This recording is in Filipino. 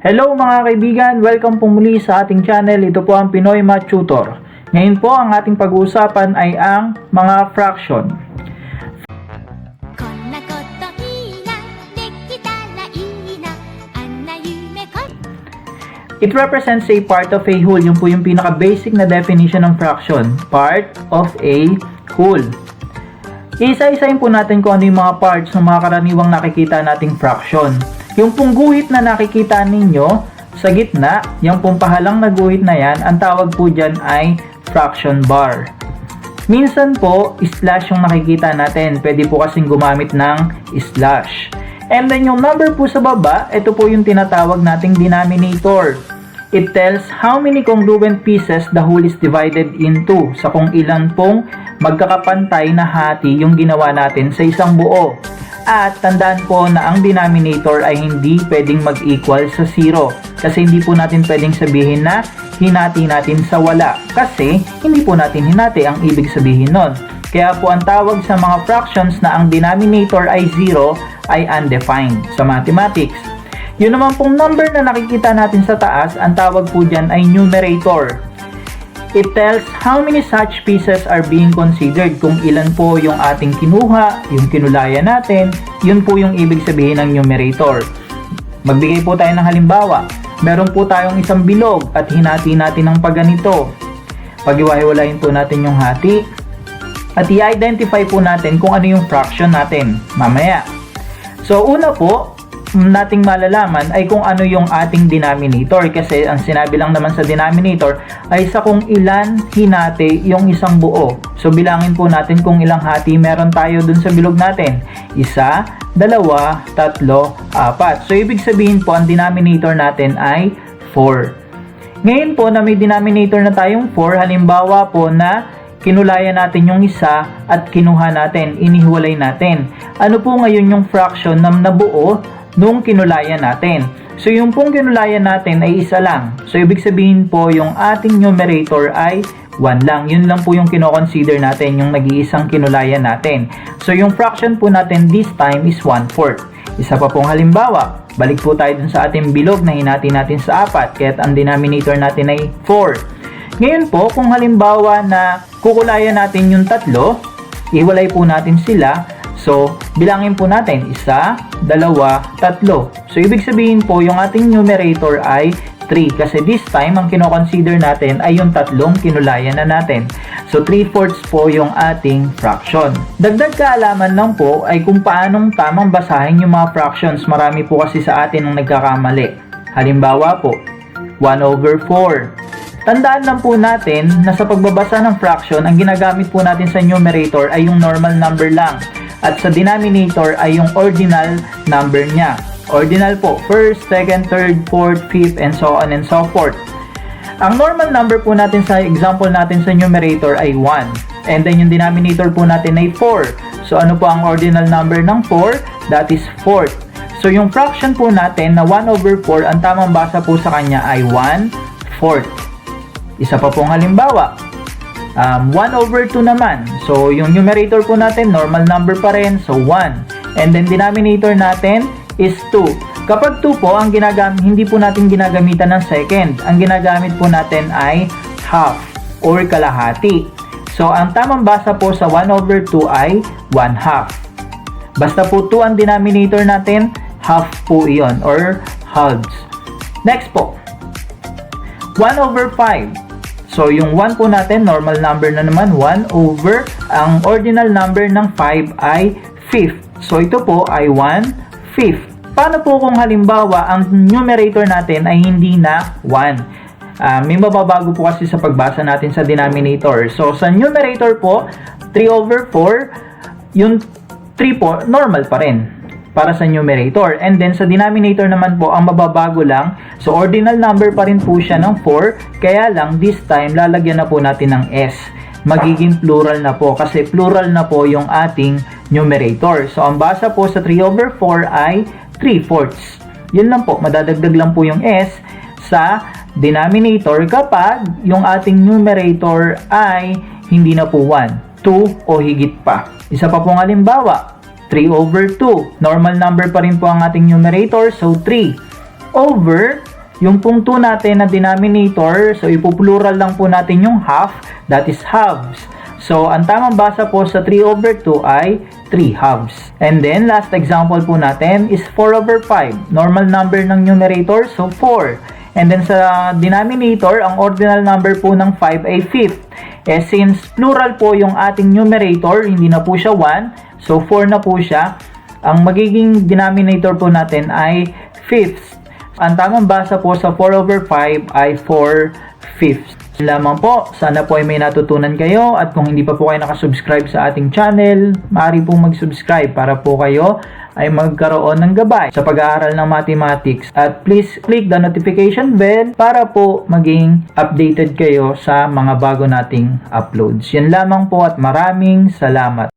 Hello mga kaibigan! Welcome po muli sa ating channel. Ito po ang Pinoy Math Tutor. Ngayon po ang ating pag-uusapan ay ang mga fraction. It represents a part of a whole. Yun po yung pinaka-basic na definition ng fraction. Part of a whole. Isa-isahin po natin kung ano yung mga parts ng mga karaniwang nakikita nating fraction. Yung pong guhit na nakikita ninyo sa gitna, yung pong pahalang na guhit na yan, ang tawag po dyan ay fraction bar. Minsan po, slash yung nakikita natin. Pwede po kasing gumamit ng slash. And then yung number po sa baba, ito po yung tinatawag nating denominator. It tells how many congruent pieces the whole is divided into. Sa kung ilan pong magkakapantay na hati yung ginawa natin sa isang buo. At tandaan po na ang denominator ay hindi pwedeng mag-equal sa 0. Kasi hindi po natin pwedeng sabihin na hinati natin sa wala. Kasi hindi po natin hinati ang ibig sabihin nun. Kaya po ang tawag sa mga fractions na ang denominator ay 0 ay undefined sa mathematics. Yun naman pong number na nakikita natin sa taas, ang tawag po dyan ay numerator. It tells how many such pieces are being considered, kung ilan po yung ating kinuha, yung kinulaya natin, yun po yung ibig sabihin ng numerator. Magbigay po tayo ng halimbawa. Meron po tayong isang bilog at hinati natin ng pagganito. Pag-iwahiwalayin po natin yung hati at i-identify po natin kung ano yung fraction natin mamaya. So una po, nating malalaman ay kung ano yung ating denominator, kasi ang sinabi lang naman sa denominator ay sa kung ilan hinati yung isang buo. So bilangin po natin kung ilang hati meron tayo dun sa bilog natin. 1, 2, 3, 4. So ibig sabihin po ang denominator natin ay 4. Ngayon po na may denominator na tayong 4, halimbawa po na kinulaya natin yung isa at kinuha natin, inihiwalay natin. Ano po ngayon yung fraction na nabuo nung kinulaya natin? So yung pong kinulaya natin ay isa lang. So ibig sabihin po yung ating numerator ay 1 lang. Yun lang po yung kino-consider natin, yung nag-iisang kinulaya natin. So yung fraction po natin this time is 1/4. Isa pa pong halimbawa, balik po tayo dun sa ating bilog na hinati natin sa 4, kaya ang denominator natin ay 4. Ngayon po, kung halimbawa na kukulaya natin yung 3, iwalay po natin sila. So, bilangin po natin, 1, 2, 3. So, ibig sabihin po, yung ating numerator ay 3. Kasi this time, ang kino-consider natin ay yung 3 kinulaya na natin. So, 3/4 po yung ating fraction. Dagdag kaalaman lang po ay kung paanong tamang basahin yung mga fractions. Marami po kasi sa atin ang nagkakamali. Halimbawa po, 1/4. Tandaan lang po natin na sa pagbabasa ng fraction, ang ginagamit po natin sa numerator ay yung normal number lang. At sa denominator ay yung ordinal number niya. Ordinal po, 1st, 2nd, 3rd, 4th, 5th, and so on and so forth. Ang normal number po natin sa example natin sa numerator ay 1. And then yung denominator po natin ay 4. So ano po ang ordinal number ng 4? That is 4th. So yung fraction po natin na 1/4, ang tamang basa po sa kanya ay 1/4. Isa pa pong halimbawa, 1/2 naman. So, yung numerator po natin, normal number pa rin. So, 1. And then, denominator natin is 2. Kapag 2 po, ang hindi po natin ginagamitan ng second. Ang ginagamit po natin ay half or kalahati. So, ang tamang basa po sa 1/2 ay 1/2. Basta po 2 ang denominator natin, half po iyon or halves. Next po, 1/5. So, yung 1 po natin, normal number na naman, 1/, ang ordinal number ng 5 ay 5th. So, ito po ay 1/5. Paano po kung halimbawa, ang numerator natin ay hindi na 1? May mababago po kasi sa pagbasa natin sa denominator. So, sa numerator po, 3/4, yung 3 po, normal pa rin para sa numerator. And then, sa denominator naman po, ang mababago lang, so ordinal number pa rin po siya ng 4, kaya lang this time, lalagyan na po natin ng S. Magiging plural na po, kasi plural na po yung ating numerator. So, ang basa po sa 3/4 ay 3/4. Yun lang po, madadagdag lang po yung S sa denominator kapag yung ating numerator ay hindi na po 1, 2 o higit pa. Isa pa pong halimbawa, 3/2. Normal number pa rin po ang ating numerator, so 3 over Yung pong 2 natin na denominator, so ipuplural lang po natin yung half, that is halves. So, ang tamang basa po sa 3 over 2 ay 3 halves. And then, last example po natin is 4 over 5. Normal number ng numerator, so 4. And then sa denominator, ang ordinal number po ng 5 ay fifth. Eh, since plural po yung ating numerator, hindi na po siya 1, so 4 na po siya. Ang magiging denominator po natin ay fifths. Ang tamang basa po sa 4 over 5 ay 4 fifths. Lamang po, sana po ay may natutunan kayo at kung hindi pa po kayo nakasubscribe sa ating channel, maaari pong mag-subscribe para po kayo ay magkaroon ng gabay sa pag-aaral ng mathematics. At please click the notification bell para po maging updated kayo sa mga bago nating uploads. Yan lamang po at maraming salamat.